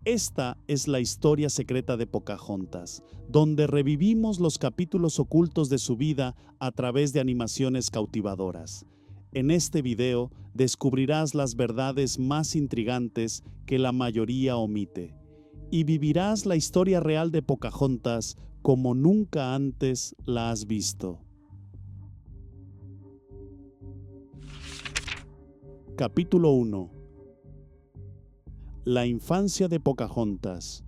Esta es la historia secreta de Pocahontas, donde revivimos los capítulos ocultos de su vida a través de animaciones cautivadoras. En este video descubrirás las verdades más intrigantes que la mayoría omite, y vivirás la historia real de Pocahontas como nunca antes la has visto. Capítulo 1. La infancia de Pocahontas.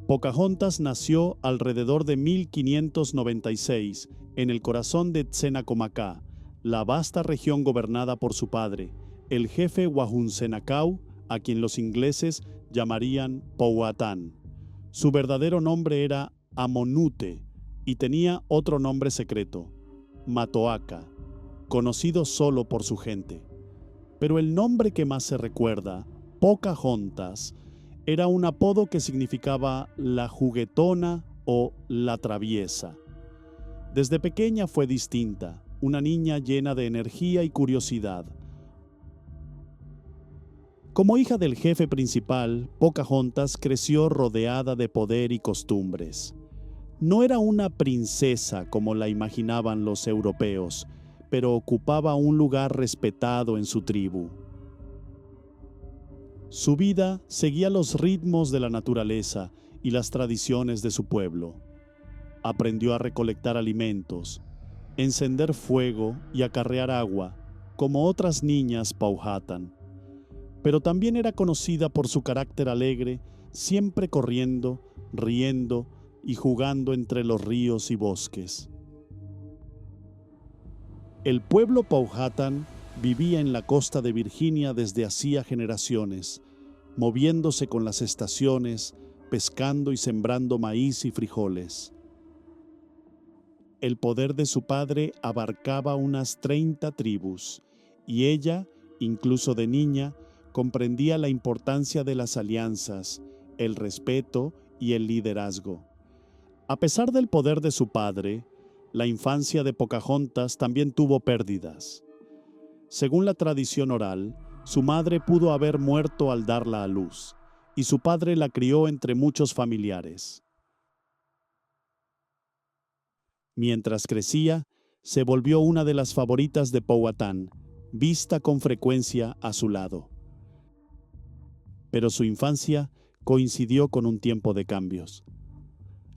Pocahontas nació alrededor de 1596 en el corazón de Tsenacomacá, la vasta región gobernada por su padre, el jefe Wahunsenacau, a quien los ingleses llamarían Powhatan. Su verdadero nombre era Amonute y tenía otro nombre secreto, Matoaka, conocido solo por su gente. Pero el nombre que más se recuerda, Pocahontas, era un apodo que significaba la juguetona o la traviesa. Desde pequeña fue distinta, una niña llena de energía y curiosidad. Como hija del jefe principal, Pocahontas creció rodeada de poder y costumbres. No era una princesa como la imaginaban los europeos, pero ocupaba un lugar respetado en su tribu. Su vida seguía los ritmos de la naturaleza y las tradiciones de su pueblo. Aprendió a recolectar alimentos, encender fuego y acarrear agua, como otras niñas Powhatan. Pero también era conocida por su carácter alegre, siempre corriendo, riendo y jugando entre los ríos y bosques. El pueblo Powhatan vivía en la costa de Virginia desde hacía generaciones, moviéndose con las estaciones, pescando y sembrando maíz y frijoles. El poder de su padre abarcaba unas 30 tribus, y ella, incluso de niña, comprendía la importancia de las alianzas, el respeto y el liderazgo. A pesar del poder de su padre, la infancia de Pocahontas también tuvo pérdidas. Según la tradición oral, su madre pudo haber muerto al darla a luz, y su padre la crió entre muchos familiares. Mientras crecía, se volvió una de las favoritas de Powhatan, vista con frecuencia a su lado. Pero su infancia coincidió con un tiempo de cambios.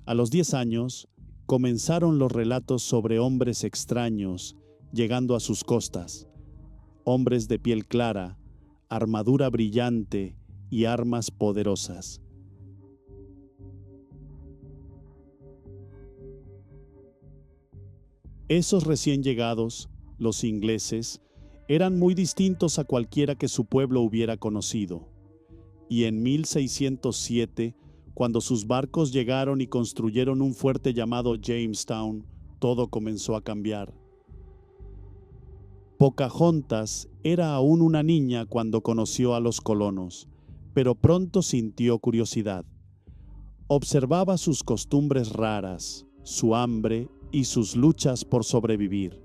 A los 10 años, comenzaron los relatos sobre hombres extraños llegando a sus costas, hombres de piel clara, armadura brillante y armas poderosas. Esos recién llegados, los ingleses, eran muy distintos a cualquiera que su pueblo hubiera conocido. Y en 1607, cuando sus barcos llegaron y construyeron un fuerte llamado Jamestown, todo comenzó a cambiar. Pocahontas era aún una niña cuando conoció a los colonos, pero pronto sintió curiosidad. Observaba sus costumbres raras, su hambre y sus luchas por sobrevivir.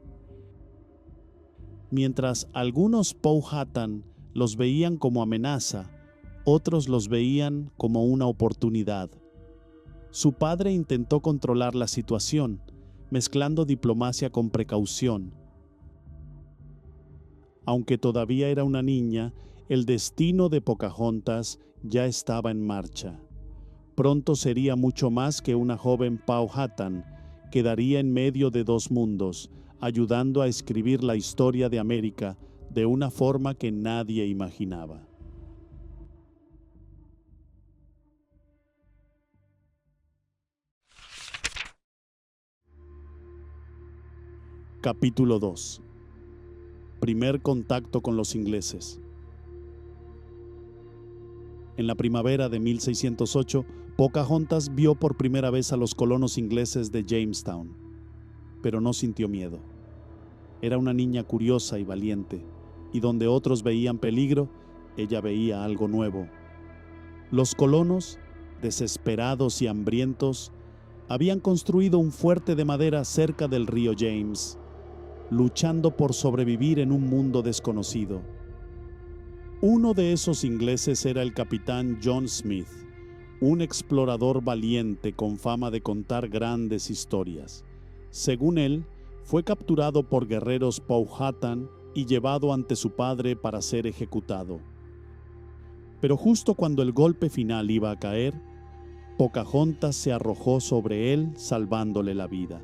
Mientras algunos Powhatan los veían como amenaza, otros los veían como una oportunidad. Su padre intentó controlar la situación, mezclando diplomacia con precaución. Aunque todavía era una niña, el destino de Pocahontas ya estaba en marcha. Pronto sería mucho más que una joven Powhatan, quedaría en medio de dos mundos, ayudando a escribir la historia de América de una forma que nadie imaginaba. Capítulo 2. Primer contacto con los ingleses. En la primavera de 1608, Pocahontas vio por primera vez a los colonos ingleses de Jamestown, pero no sintió miedo. Era una niña curiosa y valiente, y donde otros veían peligro, ella veía algo nuevo. Los colonos, desesperados y hambrientos, habían construido un fuerte de madera cerca del río James. luchando por sobrevivir en un mundo desconocido. Uno de esos ingleses era el capitán John Smith, un explorador valiente con fama de contar grandes historias. Según él, fue capturado por guerreros Powhatan y llevado ante su padre para ser ejecutado. Pero justo cuando el golpe final iba a caer, Pocahontas se arrojó sobre él salvándole la vida.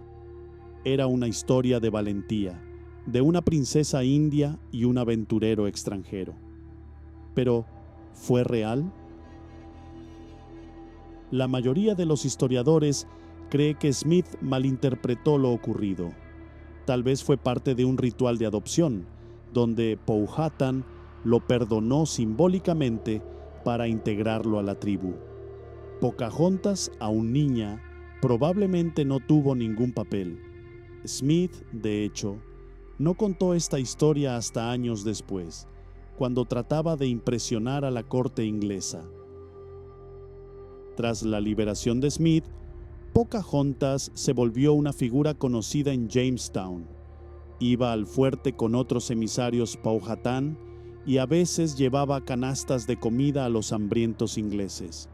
Era una historia de valentía, de una princesa india y un aventurero extranjero. Pero, ¿fue real? La mayoría de los historiadores cree que Smith malinterpretó lo ocurrido. Tal vez fue parte de un ritual de adopción, donde Powhatan lo perdonó simbólicamente para integrarlo a la tribu. Pocahontas, aún niña, probablemente no tuvo ningún papel. Smith, de hecho, no contó esta historia hasta años después, cuando trataba de impresionar a la corte inglesa. Tras la liberación de Smith, Pocahontas se volvió una figura conocida en Jamestown. Iba al fuerte con otros emisarios Powhatan y a veces llevaba canastas de comida a los hambrientos ingleses.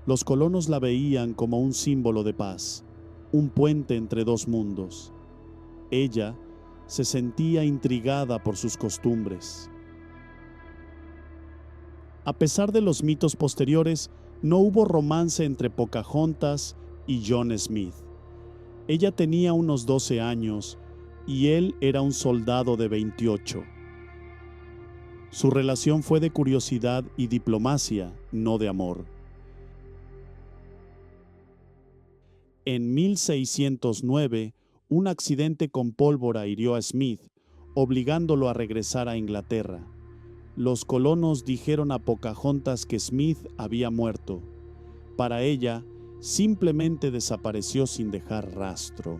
Los colonos la veían como un símbolo de paz, un puente entre dos mundos. Ella se sentía intrigada por sus costumbres. A pesar de los mitos posteriores, no hubo romance entre Pocahontas y John Smith. Ella tenía unos 12 años y él era un soldado de 28. Su relación fue de curiosidad y diplomacia, no de amor. En 1609, un accidente con pólvora hirió a Smith, obligándolo a regresar a Inglaterra. Los colonos dijeron a Pocahontas que Smith había muerto. Para ella, simplemente desapareció sin dejar rastro.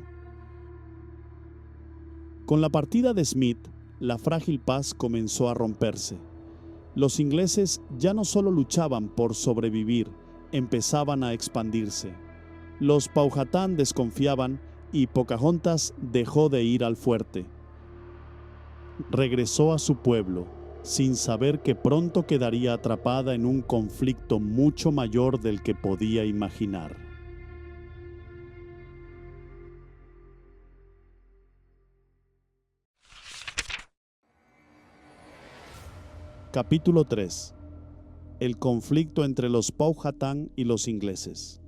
Con la partida de Smith, la frágil paz comenzó a romperse. Los ingleses ya no solo luchaban por sobrevivir, empezaban a expandirse. Los Powhatan desconfiaban y Pocahontas dejó de ir al fuerte. Regresó a su pueblo, sin saber que pronto quedaría atrapada en un conflicto mucho mayor del que podía imaginar. Capítulo 3. El conflicto entre los Powhatan y los ingleses.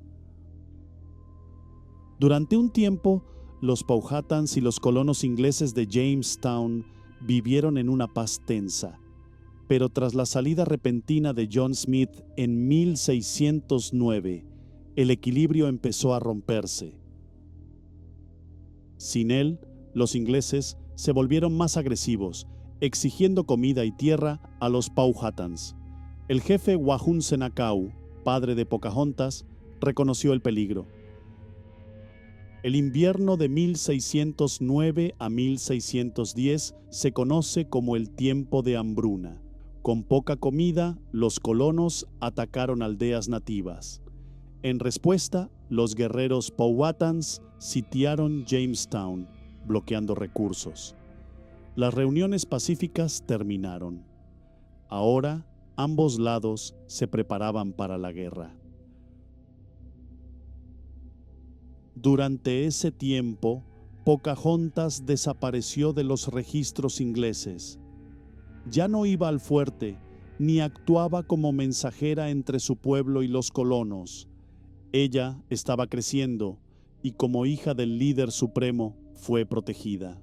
Durante un tiempo, los Powhatans y los colonos ingleses de Jamestown vivieron en una paz tensa. Pero tras la salida repentina de John Smith en 1609, el equilibrio empezó a romperse. Sin él, los ingleses se volvieron más agresivos, exigiendo comida y tierra a los Powhatans. El jefe Wahunsenacau, padre de Pocahontas, reconoció el peligro. El invierno de 1609 a 1610 se conoce como el tiempo de hambruna. Con poca comida, los colonos atacaron aldeas nativas. En respuesta, los guerreros Powhatans sitiaron Jamestown, bloqueando recursos. Las reuniones pacíficas terminaron. Ahora, ambos lados se preparaban para la guerra. Durante ese tiempo, Pocahontas desapareció de los registros ingleses. Ya no iba al fuerte, ni actuaba como mensajera entre su pueblo y los colonos. Ella estaba creciendo y como hija del líder supremo fue protegida.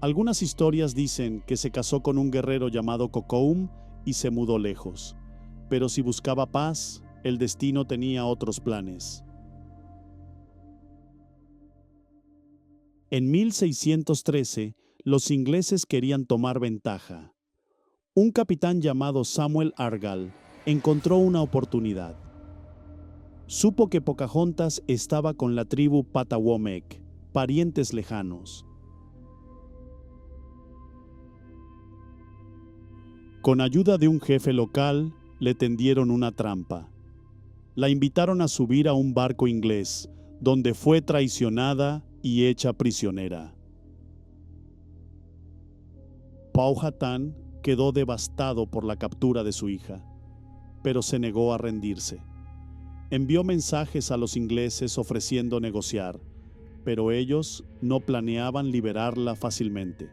Algunas historias dicen que se casó con un guerrero llamado Kocoum y se mudó lejos. Pero si buscaba paz, el destino tenía otros planes. En 1613, los ingleses querían tomar ventaja. Un capitán llamado Samuel Argall encontró una oportunidad. Supo que Pocahontas estaba con la tribu Patawomeck, parientes lejanos. Con ayuda de un jefe local, le tendieron una trampa. La invitaron a subir a un barco inglés, donde fue traicionada y hecha prisionera. Powhatan quedó devastado por la captura de su hija, pero se negó a rendirse. Envió mensajes a los ingleses ofreciendo negociar, pero ellos no planeaban liberarla fácilmente.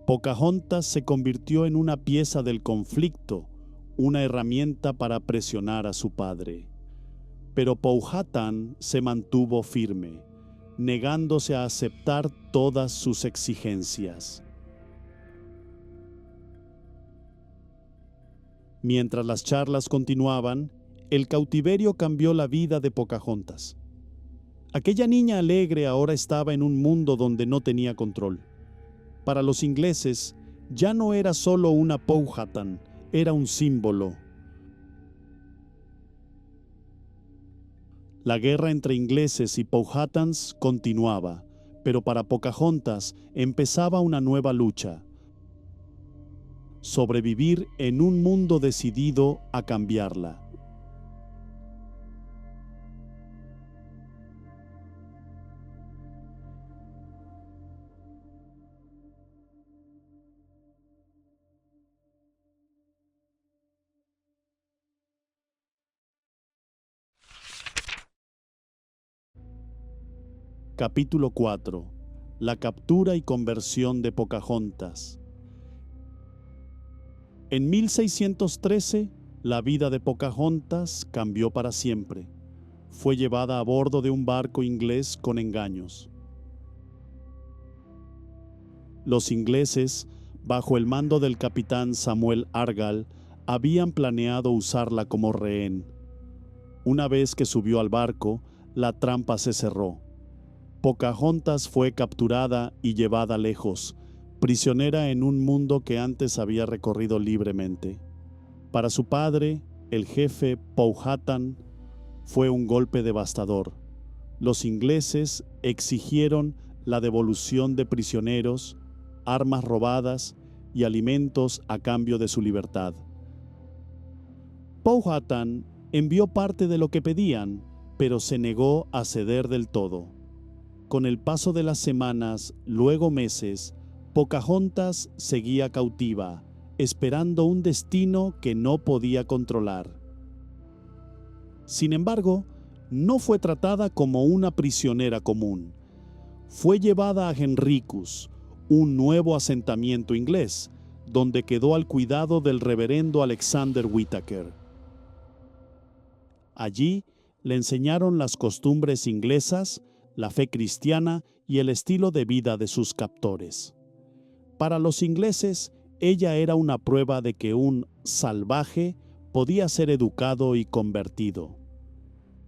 Pocahontas se convirtió en una pieza del conflicto, una herramienta para presionar a su padre. Pero Powhatan se mantuvo firme, negándose a aceptar todas sus exigencias. Mientras las charlas continuaban, el cautiverio cambió la vida de Pocahontas. Aquella niña alegre ahora estaba en un mundo donde no tenía control. Para los ingleses, ya no era solo una Powhatan, era un símbolo. La guerra entre ingleses y Powhatans continuaba, pero para Pocahontas empezaba una nueva lucha: sobrevivir en un mundo decidido a cambiarla. Capítulo 4. La captura y conversión de Pocahontas. En 1613, la vida de Pocahontas cambió para siempre. Fue llevada a bordo de un barco inglés con engaños. Los ingleses, bajo el mando del capitán Samuel Argall, habían planeado usarla como rehén. Una vez que subió al barco, la trampa se cerró. Pocahontas fue capturada y llevada lejos, prisionera en un mundo que antes había recorrido libremente. Para su padre, el jefe Powhatan, fue un golpe devastador. Los ingleses exigieron la devolución de prisioneros, armas robadas y alimentos a cambio de su libertad. Powhatan envió parte de lo que pedían, pero se negó a ceder del todo. Con el paso de las semanas, luego meses, Pocahontas seguía cautiva, esperando un destino que no podía controlar. Sin embargo, no fue tratada como una prisionera común. Fue llevada a Henricus, un nuevo asentamiento inglés, donde quedó al cuidado del reverendo Alexander Whittaker. Allí le enseñaron las costumbres inglesas, la fe cristiana y el estilo de vida de sus captores. Para los ingleses, ella era una prueba de que un salvaje podía ser educado y convertido.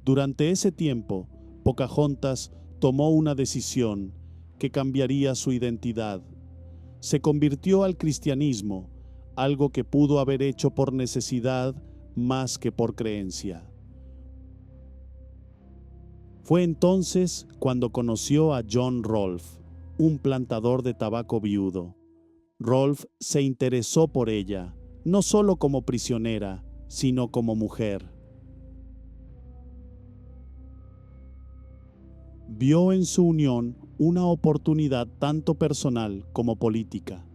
Durante ese tiempo, Pocahontas tomó una decisión que cambiaría su identidad. Se convirtió al cristianismo, algo que pudo haber hecho por necesidad más que por creencia. Fue entonces cuando conoció a John Rolfe, un plantador de tabaco viudo. Rolfe se interesó por ella, no solo como prisionera, sino como mujer. Vio en su unión una oportunidad tanto personal como política.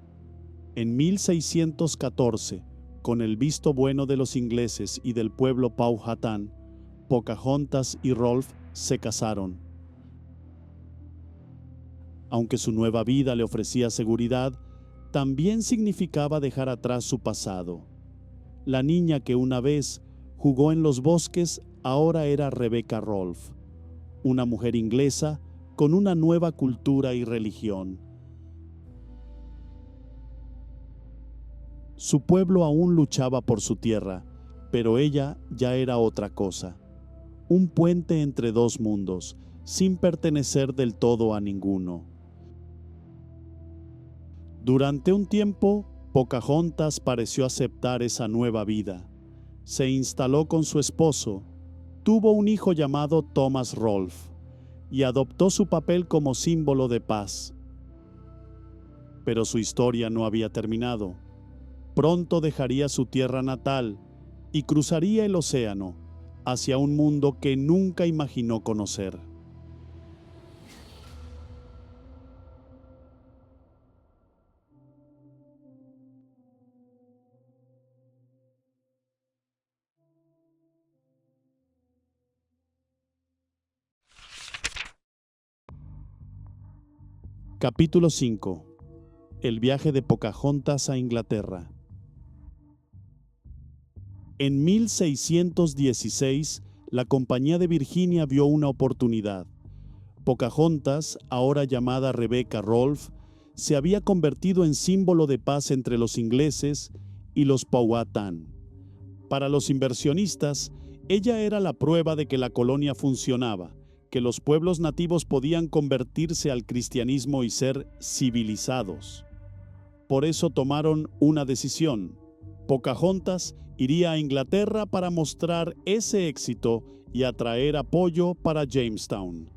En 1614, con el visto bueno de los ingleses y del pueblo Powhatan, Pocahontas y Rolfe se casaron. Aunque su nueva vida le ofrecía seguridad, también significaba dejar atrás su pasado. La niña que una vez jugó en los bosques ahora era Rebecca Rolfe, una mujer inglesa con una nueva cultura y religión. Su pueblo aún luchaba por su tierra, pero ella ya era otra cosa. Un puente entre dos mundos, sin pertenecer del todo a ninguno. Durante un tiempo, Pocahontas pareció aceptar esa nueva vida. Se instaló con su esposo, tuvo un hijo llamado Thomas Rolfe y adoptó su papel como símbolo de paz. Pero su historia no había terminado. Pronto dejaría su tierra natal y cruzaría el océano, hacia un mundo que nunca imaginó conocer. Capítulo 5. El viaje de Pocahontas a Inglaterra. En 1616, la Compañía de Virginia vio una oportunidad. Pocahontas, ahora llamada Rebecca Rolfe, se había convertido en símbolo de paz entre los ingleses y los Powhatan. Para los inversionistas, ella era la prueba de que la colonia funcionaba, que los pueblos nativos podían convertirse al cristianismo y ser civilizados. Por eso tomaron una decisión. Pocahontas iría a Inglaterra para mostrar ese éxito y atraer apoyo para Jamestown.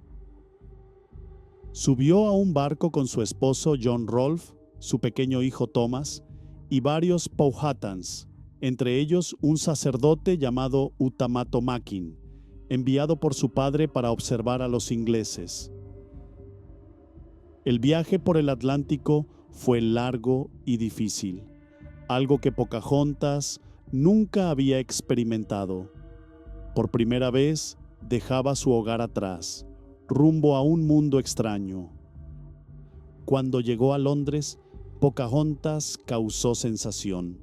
Subió a un barco con su esposo John Rolfe, su pequeño hijo Thomas y varios Powhatans, entre ellos un sacerdote llamado Utamatomakin, enviado por su padre para observar a los ingleses. El viaje por el Atlántico fue largo y difícil, algo que Pocahontas nunca había experimentado. Por primera vez dejaba su hogar atrás, rumbo a un mundo extraño. Cuando llegó a Londres, Pocahontas causó sensación.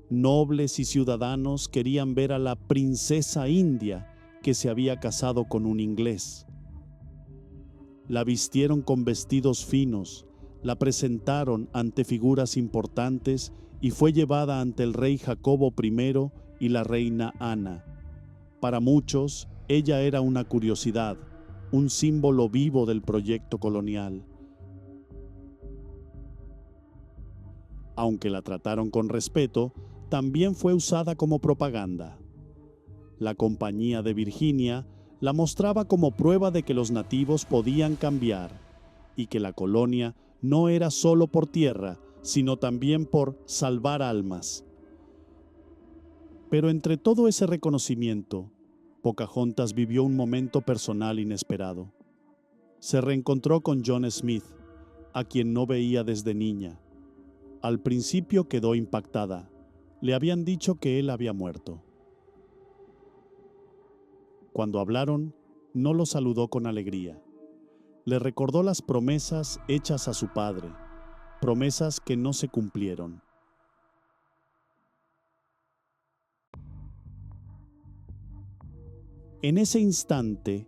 Nobles y ciudadanos querían ver a la princesa india que se había casado con un inglés. La vistieron con vestidos finos, la presentaron ante figuras importantes y fue llevada ante el rey Jacobo I y la reina Ana. Para muchos, ella era una curiosidad, un símbolo vivo del proyecto colonial. Aunque la trataron con respeto, también fue usada como propaganda. La Compañía de Virginia la mostraba como prueba de que los nativos podían cambiar y que la colonia no era solo por tierra, sino también por salvar almas. Pero entre todo ese reconocimiento, Pocahontas vivió un momento personal inesperado. Se reencontró con John Smith, a quien no veía desde niña. Al principio quedó impactada. Le habían dicho que él había muerto. Cuando hablaron, no lo saludó con alegría. Le recordó las promesas hechas a su padre, promesas que no se cumplieron. En ese instante,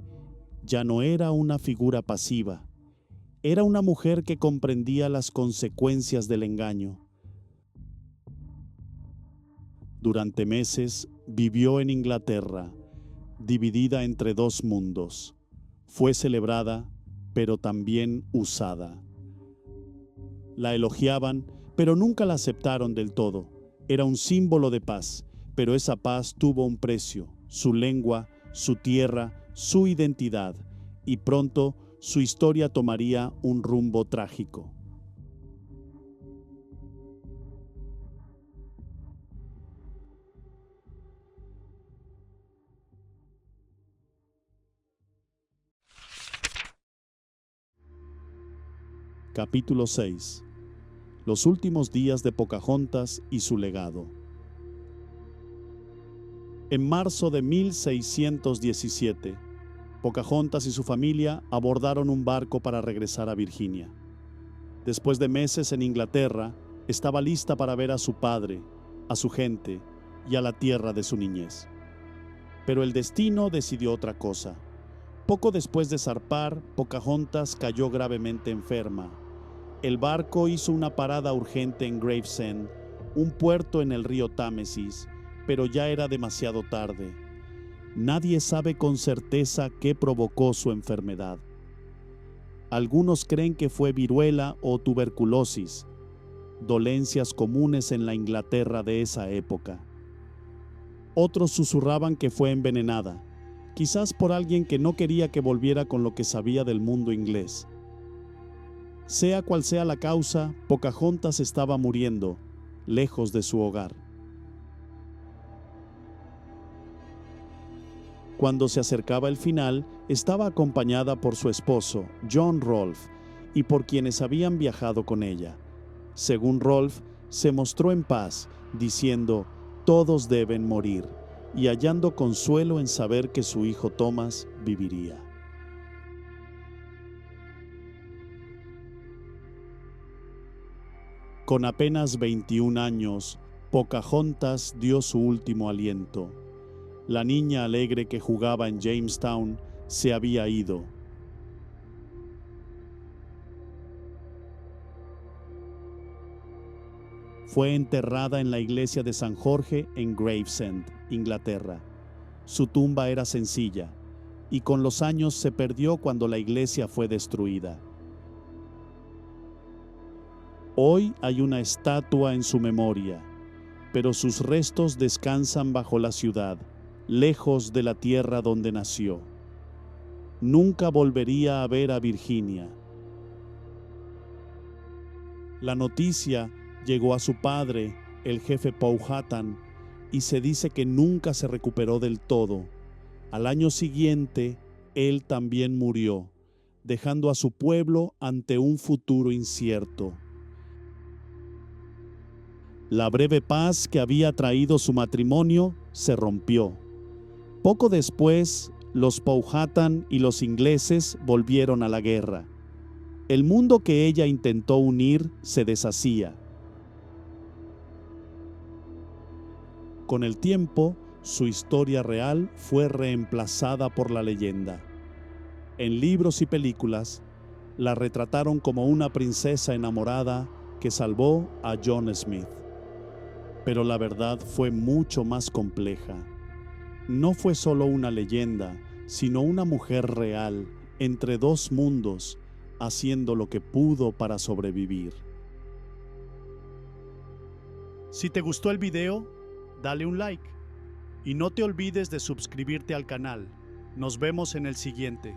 ya no era una figura pasiva, era una mujer que comprendía las consecuencias del engaño. Durante meses vivió en Inglaterra, dividida entre dos mundos. Fue celebrada, pero también usada. La elogiaban, pero nunca la aceptaron del todo. Era un símbolo de paz, pero esa paz tuvo un precio: su lengua, su tierra, su identidad, y pronto su historia tomaría un rumbo trágico. Capítulo 6. Los últimos días de Pocahontas y su legado. En marzo de 1617, Pocahontas y su familia abordaron un barco para regresar a Virginia. Después de meses en Inglaterra, estaba lista para ver a su padre, a su gente y a la tierra de su niñez. Pero el destino decidió otra cosa. Poco después de zarpar, Pocahontas cayó gravemente enferma. El barco hizo una parada urgente en Gravesend, un puerto en el río Támesis, pero ya era demasiado tarde. Nadie sabe con certeza qué provocó su enfermedad. Algunos creen que fue viruela o tuberculosis, dolencias comunes en la Inglaterra de esa época. Otros susurraban que fue envenenada, quizás por alguien que no quería que volviera con lo que sabía del mundo inglés. Sea cual sea la causa, Pocahontas estaba muriendo, lejos de su hogar. Cuando se acercaba el final, estaba acompañada por su esposo, John Rolfe, y por quienes habían viajado con ella. Según Rolfe, se mostró en paz, diciendo, todos deben morir, y hallando consuelo en saber que su hijo Thomas viviría. Con apenas 21 años, Pocahontas dio su último aliento. La niña alegre que jugaba en Jamestown se había ido. Fue enterrada en la iglesia de San Jorge en Gravesend, Inglaterra. Su tumba era sencilla, y con los años se perdió cuando la iglesia fue destruida. Hoy hay una estatua en su memoria, pero sus restos descansan bajo la ciudad, lejos de la tierra donde nació. Nunca volvería a ver a Virginia. La noticia llegó a su padre, el jefe Powhatan, y se dice que nunca se recuperó del todo. Al año siguiente, él también murió, dejando a su pueblo ante un futuro incierto. La breve paz que había traído su matrimonio se rompió. Poco después, los Powhatan y los ingleses volvieron a la guerra. El mundo que ella intentó unir se deshacía. Con el tiempo, su historia real fue reemplazada por la leyenda. En libros y películas, la retrataron como una princesa enamorada que salvó a John Smith. Pero la verdad fue mucho más compleja. No fue solo una leyenda, sino una mujer real, entre dos mundos, haciendo lo que pudo para sobrevivir. Si te gustó el video, dale un like y no te olvides de suscribirte al canal. Nos vemos en el siguiente.